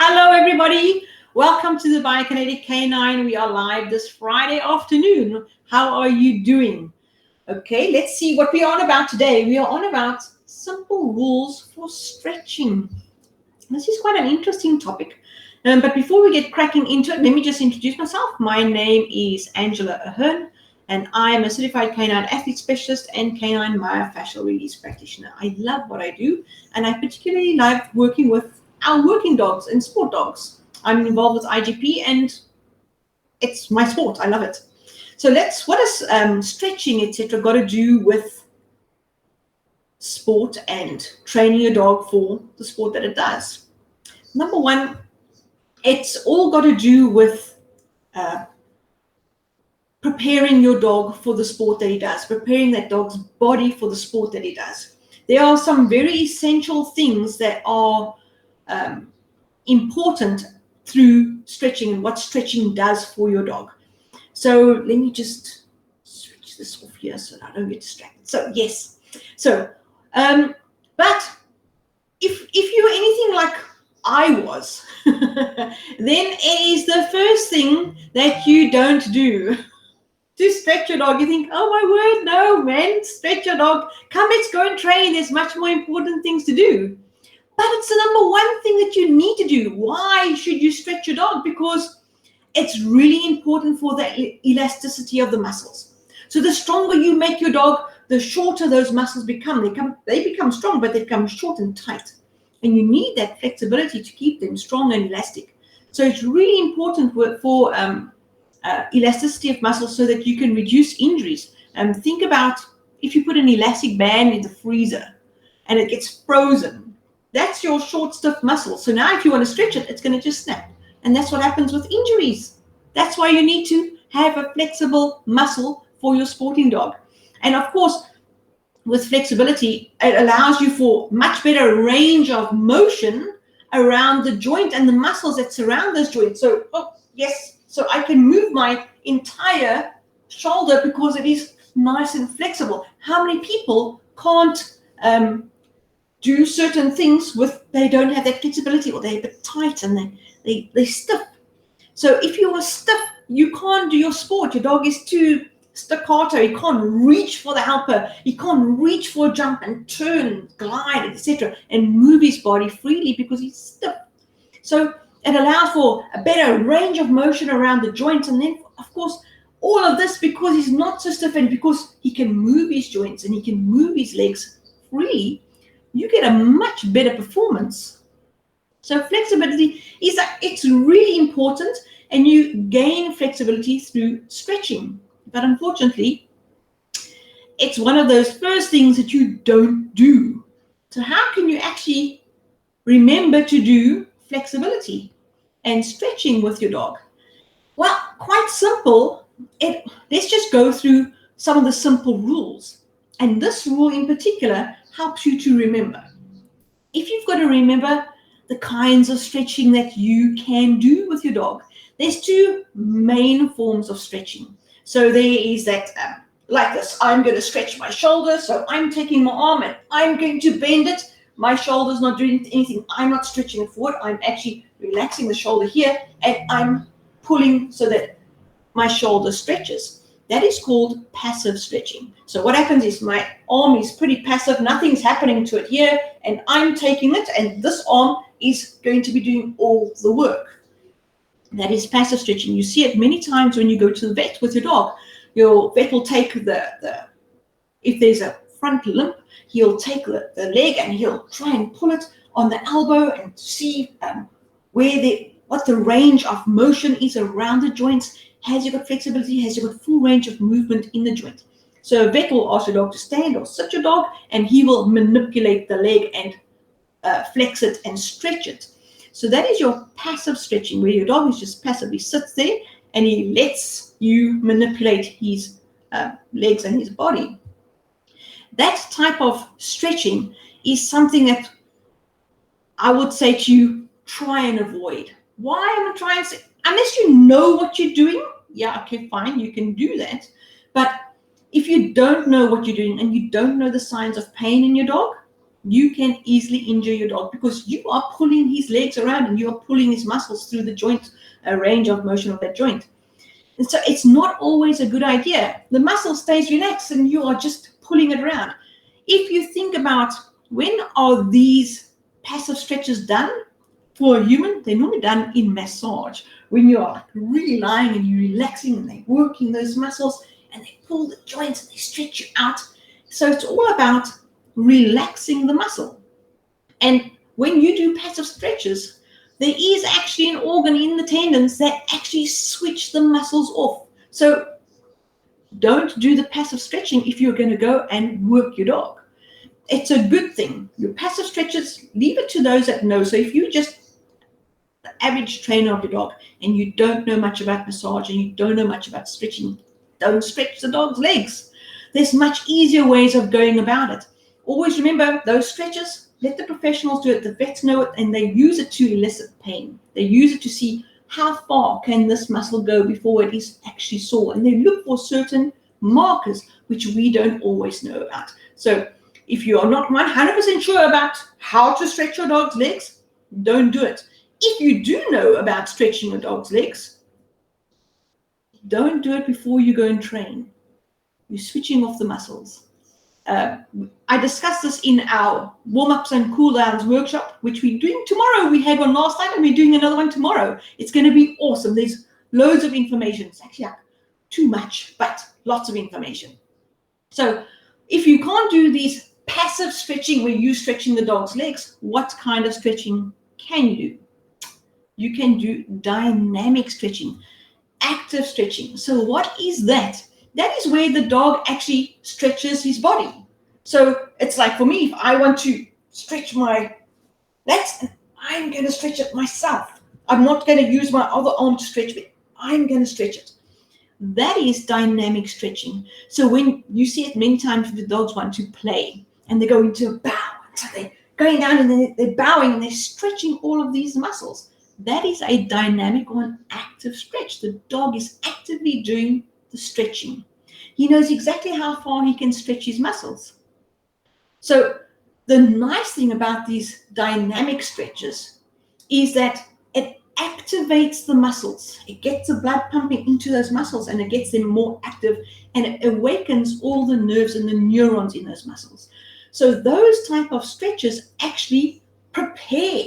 Hello, everybody. Welcome to the Biokinetic Canine. We are live this Friday afternoon. How are you doing? Okay, let's see what we are on about today. We are on about simple rules for stretching. This is quite an interesting topic. But before we get cracking into it, let me just introduce myself. My name is Angela Ahern, and I am a certified canine athlete specialist and canine myofascial release practitioner. I love what I do, and I particularly love working with our working dogs and sport dogs. I'm involved with IGP, and it's my sport. I love it. So what does stretching, etc., got to do with sport and training a dog for the sport that it does? Number one, it's all got to do with preparing your dog for the sport that he does, preparing that dog's body for the sport that he does. There are some very essential things that are important through stretching and what stretching does for your dog. So let me just switch this off here so that I don't get distracted. So yes. But if you're anything like I was, then it is the first thing that you don't do to stretch your dog. You think, oh my word, no, man, stretch your dog. Come, let's go and train. There's much more important things to do. But it's the number one thing that you need to do. Why should you stretch your dog? Because it's really important for the elasticity of the muscles. So the stronger you make your dog, the shorter those muscles become. They become strong, but they become short and tight. And you need that flexibility to keep them strong and elastic. So it's really important for elasticity of muscles so that you can reduce injuries. Think about if you put an elastic band in the freezer and it gets frozen. That's your short, stiff muscle. So now if you want to stretch it, it's going to just snap. And that's what happens with injuries. That's why you need to have a flexible muscle for your sporting dog. And of course, with flexibility, it allows you for much better range of motion around the joint and the muscles that surround those joints. So, so I can move my entire shoulder because it is nice and flexible. How many people can't do certain things they don't have that flexibility, or they're a bit tight and they're stiff? So if you are stiff, you can't do your sport. Your dog is too staccato. He can't reach for the helper. He can't reach for a jump and turn, glide, etc., and move his body freely because he's stiff. So it allows for a better range of motion around the joints. And then, of course, all of this because he's not so stiff and because he can move his joints and he can move his legs freely, you get a much better performance. So flexibility it's really important, and you gain flexibility through stretching. But unfortunately, it's one of those first things that you don't do. So how can you actually remember to do flexibility and stretching with your dog? Well, quite simple. Let's just go through some of the simple rules. And this rule in particular helps you to remember. If you've got to remember the kinds of stretching that you can do with your dog, there's two main forms of stretching. So there is that, like this, I'm going to stretch my shoulder. So I'm taking my arm and I'm going to bend it. My shoulder's not doing anything. I'm not stretching it forward. I'm actually relaxing the shoulder here and I'm pulling so that my shoulder stretches. That is called passive stretching. So what happens is my arm is pretty passive. Nothing's happening to it here, and I'm taking it, and this arm is going to be doing all the work. That is passive stretching. You see it many times when you go to the vet with your dog. Your vet will take if there's a front limp, he'll take the leg and he'll try and pull it on the elbow and see what the range of motion is around the joints. Has you got flexibility? Has you got full range of movement in the joint? So a vet will ask your dog to stand or sit your dog, and he will manipulate the leg and flex it and stretch it. So that is your passive stretching, where your dog is just passively sits there and he lets you manipulate his legs and his body. That type of stretching is something that I would say to you, try and avoid. Why am I trying to say? Unless you know what you're doing, yeah, okay, fine, you can do that. But if you don't know what you're doing and you don't know the signs of pain in your dog, you can easily injure your dog because you are pulling his legs around and you are pulling his muscles through the joint, range of motion of that joint. And so it's not always a good idea. The muscle stays relaxed and you are just pulling it around. If you think about when are these passive stretches done for a human, they're normally done in massage. When you are really lying and you're relaxing and they're working those muscles and they pull the joints and they stretch you out. So it's all about relaxing the muscle. And when you do passive stretches, there is actually an organ in the tendons that actually switch the muscles off. So don't do the passive stretching if you're going to go and work your dog. It's a good thing. Your passive stretches, leave it to those that know. So if you just the average trainer of your dog and you don't know much about massage and you don't know much about stretching, don't stretch the dog's legs. There's much easier ways of going about it. Always remember those stretches, let the professionals do it, the vets know it, and they use it to elicit pain. They use it to see how far can this muscle go before it is actually sore. And they look for certain markers which we don't always know about. So if you are not 100% sure about how to stretch your dog's legs, don't do it. If you do know about stretching a dog's legs, don't do it before you go and train. You're switching off the muscles. I discussed this in our warm-ups and cool-downs workshop, which we're doing tomorrow. We had one last night and we're doing another one tomorrow. It's going to be awesome. There's loads of information. It's actually too much, but lots of information. So if you can't do these passive stretching where you're stretching the dog's legs, what kind of stretching can you do? You can do dynamic stretching, active stretching. So what is that? That is where the dog actually stretches his body. So it's like for me, if I want to stretch I'm going to stretch it myself. I'm not going to use my other arm to stretch it. I'm going to stretch it. That is dynamic stretching. So when you see it many times, the dogs want to play and they go into a bow. So they're going down and they're bowing and they're stretching all of these muscles. That is a dynamic or an active stretch. The dog is actively doing the stretching. He knows exactly how far he can stretch his muscles. So the nice thing about these dynamic stretches is that it activates the muscles. It gets the blood pumping into those muscles and it gets them more active and it awakens all the nerves and the neurons in those muscles. So those type of stretches actually prepare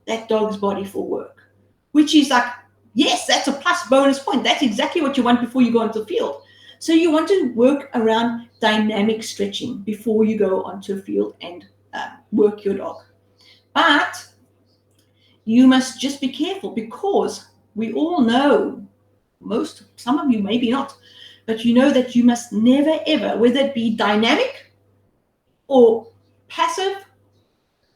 that dog's body for work, which is like, yes, that's a plus bonus point. That's exactly what you want before you go onto the field. So you want to work around dynamic stretching before you go onto a field and work your dog. But you must just be careful because we all know, some of you maybe not, but you know that you must never ever, whether it be dynamic or passive,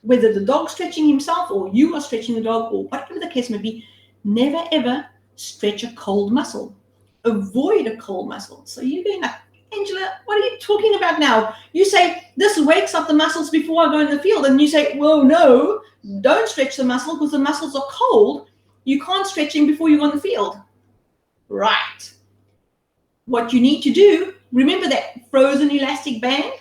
whether the dog's stretching himself or you are stretching the dog or whatever the case may be, never ever stretch a cold muscle. Avoid a cold muscle. So you're going like, Angela, what are you talking about now? You say, this wakes up the muscles before I go in the field. And you say, well, no, don't stretch the muscle because the muscles are cold. You can't stretch them before you go in the field. Right. What you need to do, remember that frozen elastic band?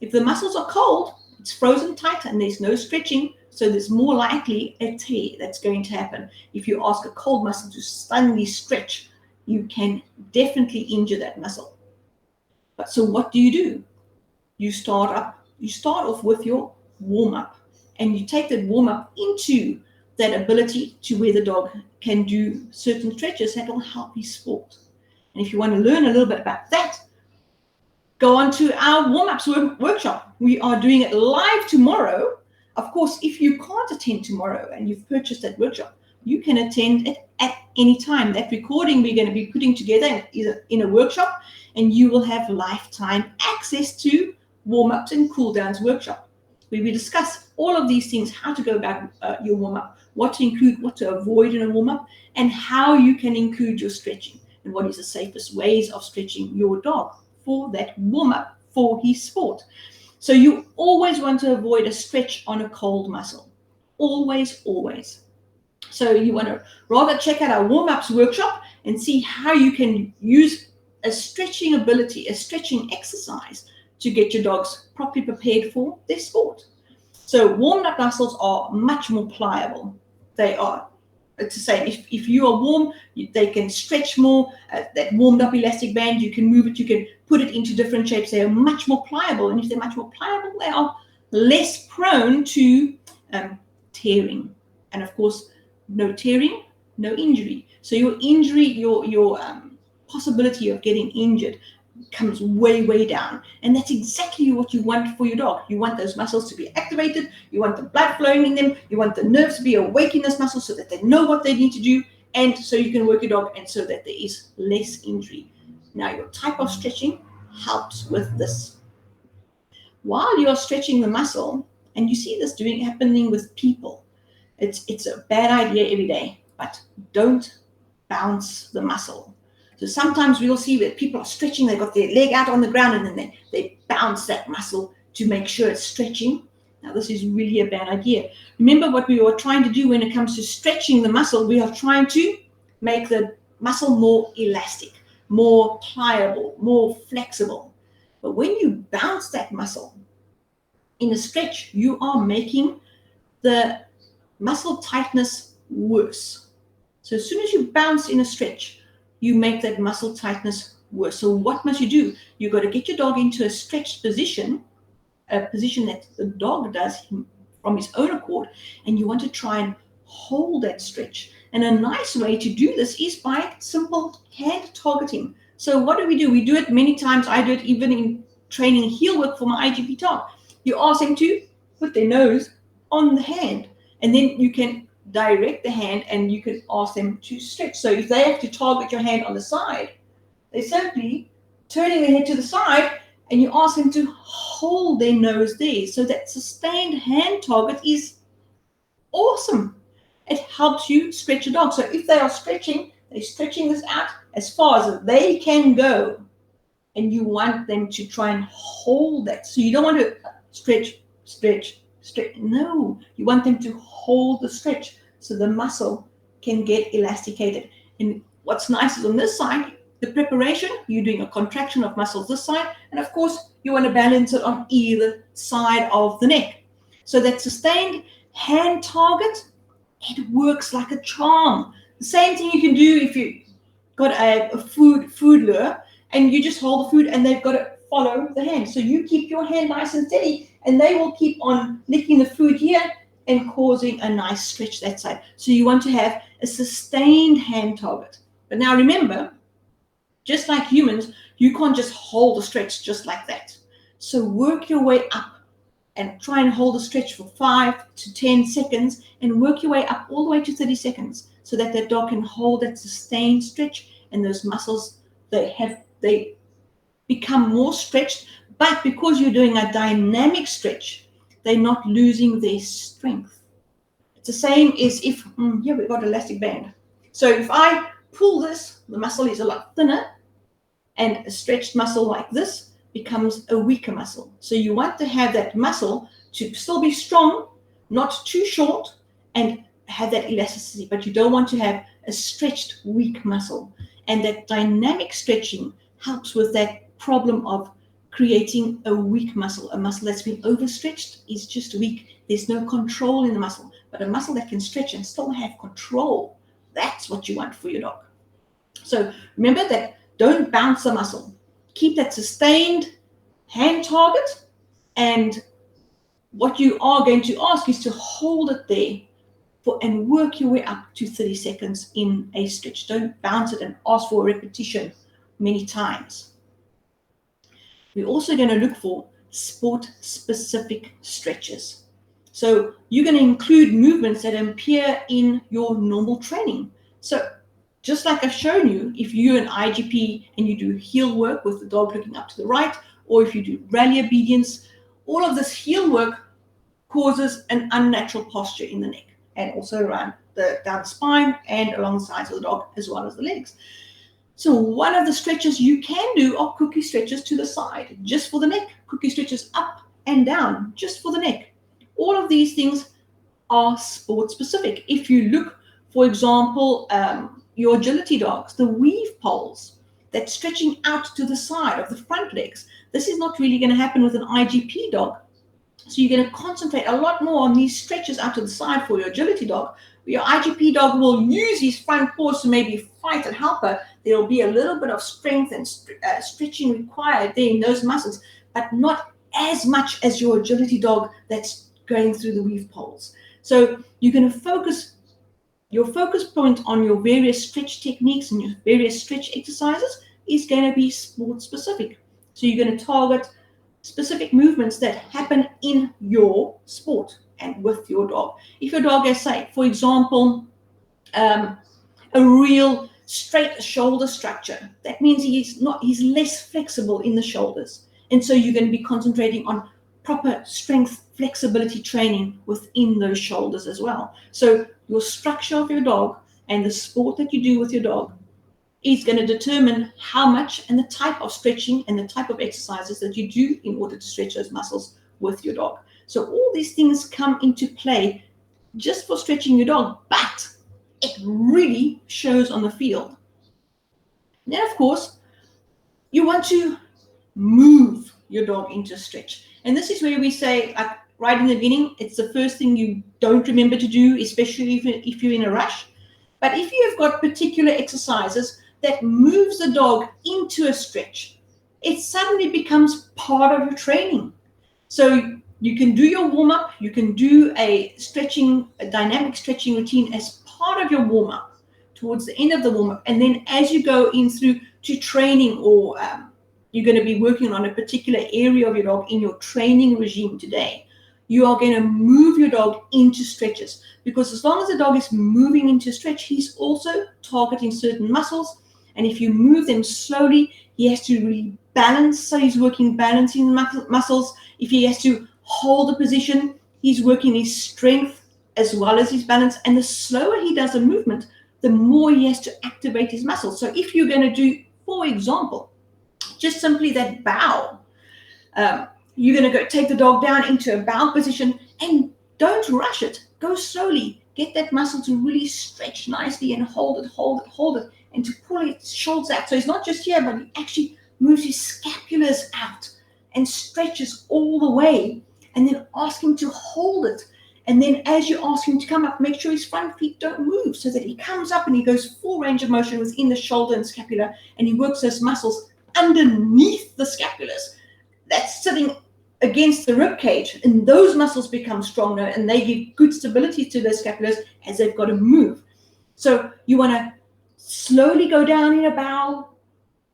If the muscles are cold, it's frozen tight and there's no stretching. So there's more likely a tear that's going to happen. If you ask a cold muscle to suddenly stretch, you can definitely injure that muscle. But so what do? You start off with your warm-up and you take that warm-up into that ability to where the dog can do certain stretches that will help his sport. And if you want to learn a little bit about that, go on to our warm-ups workshop. We are doing it live tomorrow. Of course, if you can't attend tomorrow and you've purchased that workshop, you can attend it at any time. That recording we're going to be putting together in a workshop, and you will have lifetime access to warm-ups and cool-downs workshop, where we discuss all of these things, how to go about your warm-up, what to include, what to avoid in a warm-up, and how you can include your stretching, and what is the safest ways of stretching your dog for that warm-up for his sport. So you always want to avoid a stretch on a cold muscle. Always, always. So you want to rather check out our warm-ups workshop and see how you can use a stretching ability, a stretching exercise to get your dogs properly prepared for their sport. So warmed up muscles are much more pliable. They are. It's the same. If you are warm, they can stretch more. That warmed up elastic band, you can move it, you can put it into different shapes. They are much more pliable. And if they're much more pliable, they are less prone to tearing. And of course, no tearing, no injury. So your injury, your possibility of getting injured comes way down. And that's exactly what you want for your dog. You want those muscles to be activated, you want the blood flowing in them, you want the nerves to be awake in those muscles so that they know what they need to do, and so you can work your dog and so that there is less injury. Now your type of stretching helps with this. While you're stretching the muscle, and you see this happening with people, it's a bad idea every day, but don't bounce the muscle. So sometimes we'll see that people are stretching, they've got their leg out on the ground, and then they bounce that muscle to make sure it's stretching. Now, this is really a bad idea. Remember what we were trying to do when it comes to stretching the muscle. We are trying to make the muscle more elastic, more pliable, more flexible. But when you bounce that muscle in a stretch, you are making the muscle tightness worse. So as soon as you bounce in a stretch, you make that muscle tightness worse. So what must you do? You've got to get your dog into a stretched position, a position that the dog does from his own accord, and you want to try and hold that stretch. And a nice way to do this is by simple hand targeting. So what do? We do it many times. I do it even in training heel work for my IGP dog. You ask them to put their nose on the hand, and then you can direct the hand and you can ask them to stretch. So if they have to target your hand on the side, they're simply turning their head to the side and you ask them to hold their nose there. So that sustained hand target is awesome. It helps you stretch your dog. So if they are stretching, they're stretching this out as far as they can go. And you want them to try and hold that. So you don't want to stretch. No, you want them to hold the stretch so the muscle can get elasticated. And what's nice is on this side, the preparation, you're doing a contraction of muscles this side, and of course you want to balance it on either side of the neck. So that sustained hand target, it works like a charm. The same thing you can do if you got a food lure and you just hold the food and they've got to follow the hand. So you keep your hand nice and steady and they will keep on licking the food here and causing a nice stretch that side. So you want to have a sustained hand target. But now remember, just like humans, you can't just hold a stretch just like that. So work your way up and try and hold a stretch for 5 to 10 seconds and work your way up all the way to 30 seconds so that the dog can hold that sustained stretch and those muscles, they become more stretched. But because you're doing a dynamic stretch, they're not losing their strength. It's the same as if, here we've got elastic band. So if I pull this, the muscle is a lot thinner, and a stretched muscle like this becomes a weaker muscle. So you want to have that muscle to still be strong, not too short, and have that elasticity, but you don't want to have a stretched, weak muscle. And that dynamic stretching helps with that problem of creating a weak muscle. A muscle that's been overstretched is just weak. There's no control in the muscle. But a muscle that can stretch and still have control, that's what you want for your dog. So remember that don't bounce the muscle. Keep that sustained hand target, and what you are going to ask is to hold it there and work your way up to 30 seconds in a stretch. Don't bounce it and ask for a repetition many times. We're also going to look for sport-specific stretches. So you're going to include movements that appear in your normal training. So just like I've shown you, if you're an IGP and you do heel work with the dog looking up to the right, or if you do rally obedience, all of this heel work causes an unnatural posture in the neck and also around down the spine and along the sides of the dog as well as the legs. So one of the stretches you can do are cookie stretches to the side, just for the neck, cookie stretches up and down, just for the neck. All of these things are sport specific. If you look, for example, your agility dogs, the weave poles, that's stretching out to the side of the front legs. This is not really going to happen with an IGP dog. So you're going to concentrate a lot more on these stretches out to the side for your agility dog. Your IGP dog will use his front paws to maybe fight and help her. There will be a little bit of strength and stretching required there in those muscles, but not as much as your agility dog that's going through the weave poles. So you're going to focus your focus point on your various stretch techniques and your various stretch exercises is going to be sport specific. So you're going to target specific movements that happen in your sport and with your dog. If your dog has, say, for example, a real straight shoulder structure, that means he's less flexible in the shoulders. And so you're going to be concentrating on proper strength flexibility training within those shoulders as well. So your structure of your dog and the sport that you do with your dog is going to determine how much and the type of stretching and the type of exercises that you do in order to stretch those muscles with your dog. So all these things come into play just for stretching your dog, but it really shows on the field. And then, of course, you want to move your dog into stretch. And this is where we say, like right in the beginning, it's the first thing you don't remember to do, especially if you're in a rush. But if you've got particular exercises that moves the dog into a stretch, it suddenly becomes part of your training. So you can do your warm-up, you can do a dynamic stretching routine as part of your warm-up towards the end of the warm-up. And then as you go in through to training, or you're going to be working on a particular area of your dog in your training regime today, you are going to move your dog into stretches, because as long as the dog is moving into stretch, he's also targeting certain muscles. And if you move them slowly, he has to really balance. So he's working balancing the muscles. If he has to hold a position, he's working his strength as well as his balance. And the slower he does a movement, the more he has to activate his muscles. So if you're going to do, for example, just simply that bow, you're going to go take the dog down into a bow position, and don't rush it. Go slowly. Get that muscle to really stretch nicely and hold it, and to pull its shoulders out. So he's not just here, but he actually moves his scapulars out and stretches all the way, and then ask him to hold it. And then as you ask him to come up, make sure his front feet don't move, so that he comes up and he goes full range of motion within the shoulder and scapula, and he works those muscles underneath the scapulars that's sitting against the rib cage, and those muscles become stronger and they give good stability to those scapulars as they've got to move. So you want to slowly go down in a bow,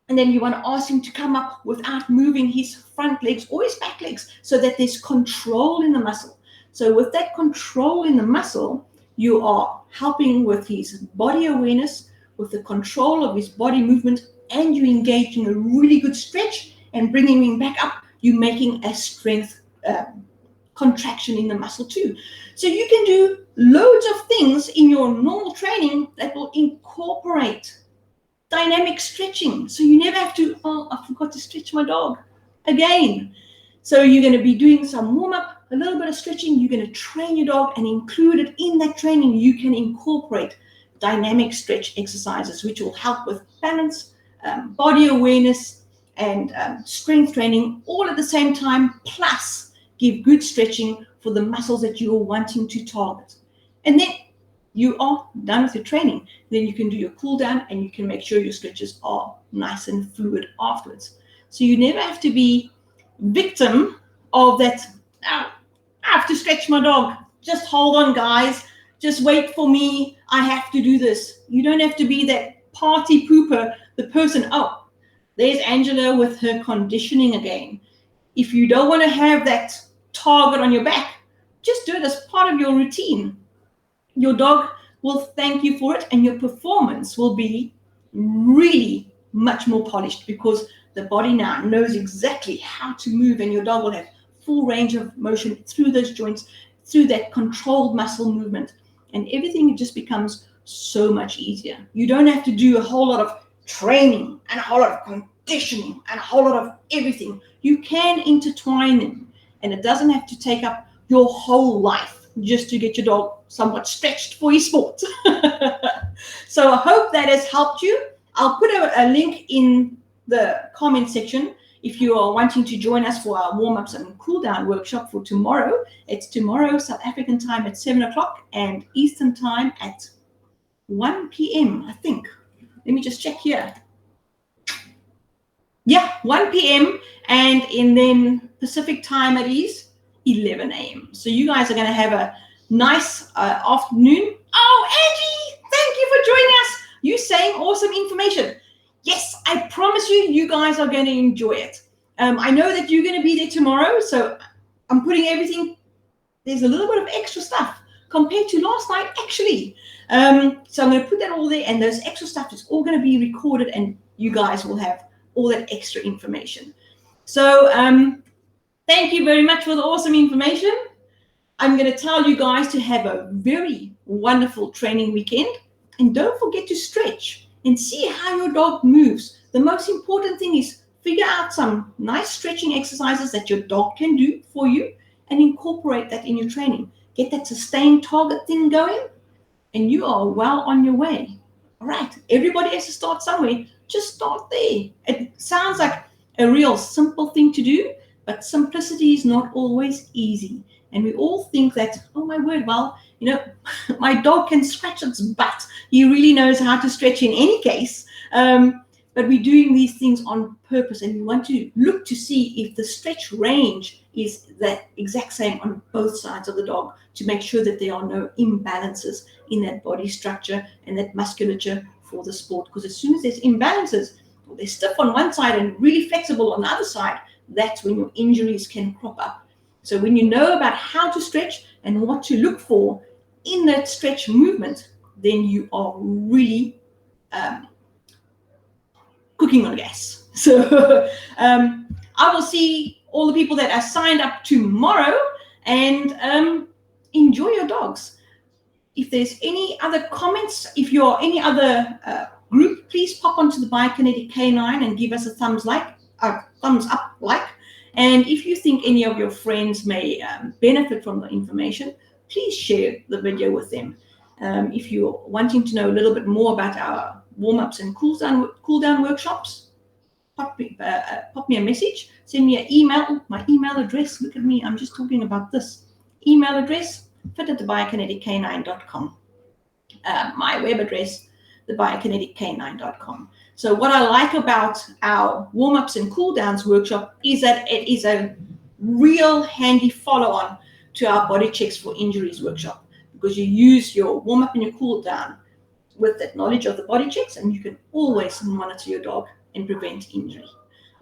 and then you want to ask him to come up without moving his front legs or his back legs, so that there's control in the muscle. So with that control in the muscle, you are helping with his body awareness, with the control of his body movement, and you're engaging a really good stretch and bringing him back up. You're making a strength contraction in the muscle too. So you can do loads of things in your normal training that will incorporate dynamic stretching. So you never have to, I forgot to stretch my dog again. So you're going to be doing some warm-up, a little bit of stretching. You're going to train your dog, and included in that training, you can incorporate dynamic stretch exercises, which will help with balance, body awareness, and strength training all at the same time, plus give good stretching for the muscles that you are wanting to target. And then you are done with your training. Then you can do your cool down, and you can make sure your stretches are nice and fluid afterwards. So you never have to be victim of that, I have to stretch my dog. Just hold on, guys. Just wait for me. I have to do this. You don't have to be that party pooper, the person, there's Angela with her conditioning again. If you don't want to have that target on your back, just do it as part of your routine. Your dog will thank you for it, and your performance will be really much more polished, because the body now knows exactly how to move, and your dog will have full range of motion through those joints, through that controlled muscle movement, and everything just becomes so much easier. You don't have to do a whole lot of training and a whole lot of conditioning and a whole lot of everything. You can intertwine them, and it doesn't have to take up your whole life just to get your dog somewhat stretched for his sport. So I hope that has helped you. I'll put a link in the comment section if you are wanting to join us for our warm-ups and cool-down workshop for tomorrow, it's tomorrow South African time at 7 o'clock and Eastern time at 1 p.m. I think. Let me just check here. Yeah, 1 p.m. and then Pacific time it is 11 a.m. So you guys are going to have a nice afternoon. Oh, Angie, thank you for joining us. You saying awesome information. Yes, I promise you guys are going to enjoy it. I know that you're going to be there tomorrow, so I'm putting everything. There's a little bit of extra stuff compared to last night, actually. So I'm going to put that all there, and those extra stuff is all going to be recorded, and you guys will have all that extra information. So thank you very much for the awesome information. I'm going to tell you guys to have a very wonderful training weekend, and don't forget to stretch and see how your dog moves. The most important thing is figure out some nice stretching exercises that your dog can do for you and incorporate that in your training. Get that sustained target thing going, and you are well on your way. All right, everybody has to start somewhere. Just start there. It sounds like a real simple thing to do, but simplicity is not always easy. And we all think that, oh my word, well, my dog can scratch its butt. He really knows how to stretch in any case. But we're doing these things on purpose, and we want to look to see if the stretch range is that exact same on both sides of the dog, to make sure that there are no imbalances in that body structure and that musculature for the sport. Because as soon as there's imbalances, or they're stiff on one side and really flexible on the other side, that's when your injuries can crop up. So when you know about how to stretch and what to look for in that stretch movement, then you are really cooking on gas. So I will see all the people that are signed up tomorrow, and enjoy your dogs. If there's any other comments, if you're any other group, please pop onto the Biokinetic K9 and give us a thumbs up like. And if you think any of your friends may benefit from the information, please share the video with them. If you're wanting to know a little bit more about our warm-ups and cool-down workshops, pop me a message, send me an email. My email address, look at me, I'm just talking about this. Email address, fit@thebiokinetic-k9.com. My web address, thebiokinetic-k9.com. So what I like about our warm-ups and cool-downs workshop is that it is a real handy follow-on to our body checks for injuries workshop, because you use your warm-up and your cool-down with that knowledge of the body checks, and you can always monitor your dog and prevent injury.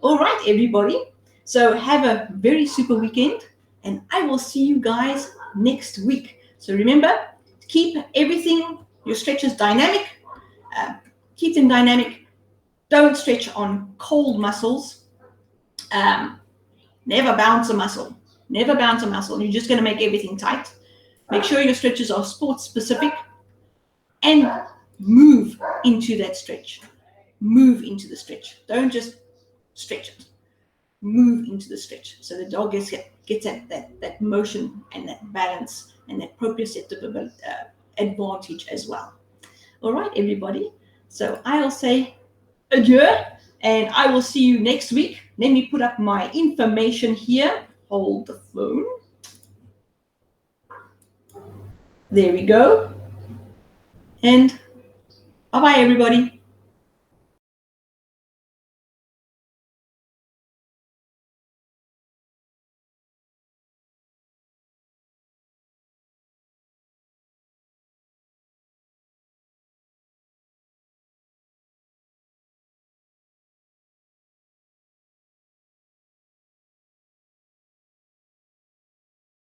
All right, everybody. So have a very super weekend, and I will see you guys next week. So remember, keep everything, your stretches dynamic. Keep them dynamic. Don't stretch on cold muscles. Never bounce a muscle. Never bounce a muscle. You're just going to make everything tight. Make sure your stretches are sport specific, and move into that stretch. Move into the stretch. Don't just stretch it. Move into the stretch. So the dog gets that motion and that balance and that proprioceptive advantage as well. All right, everybody. So I'll say adieu, and I will see you next week. Let me put up my information here. Hold the phone. There we go. And bye-bye, everybody.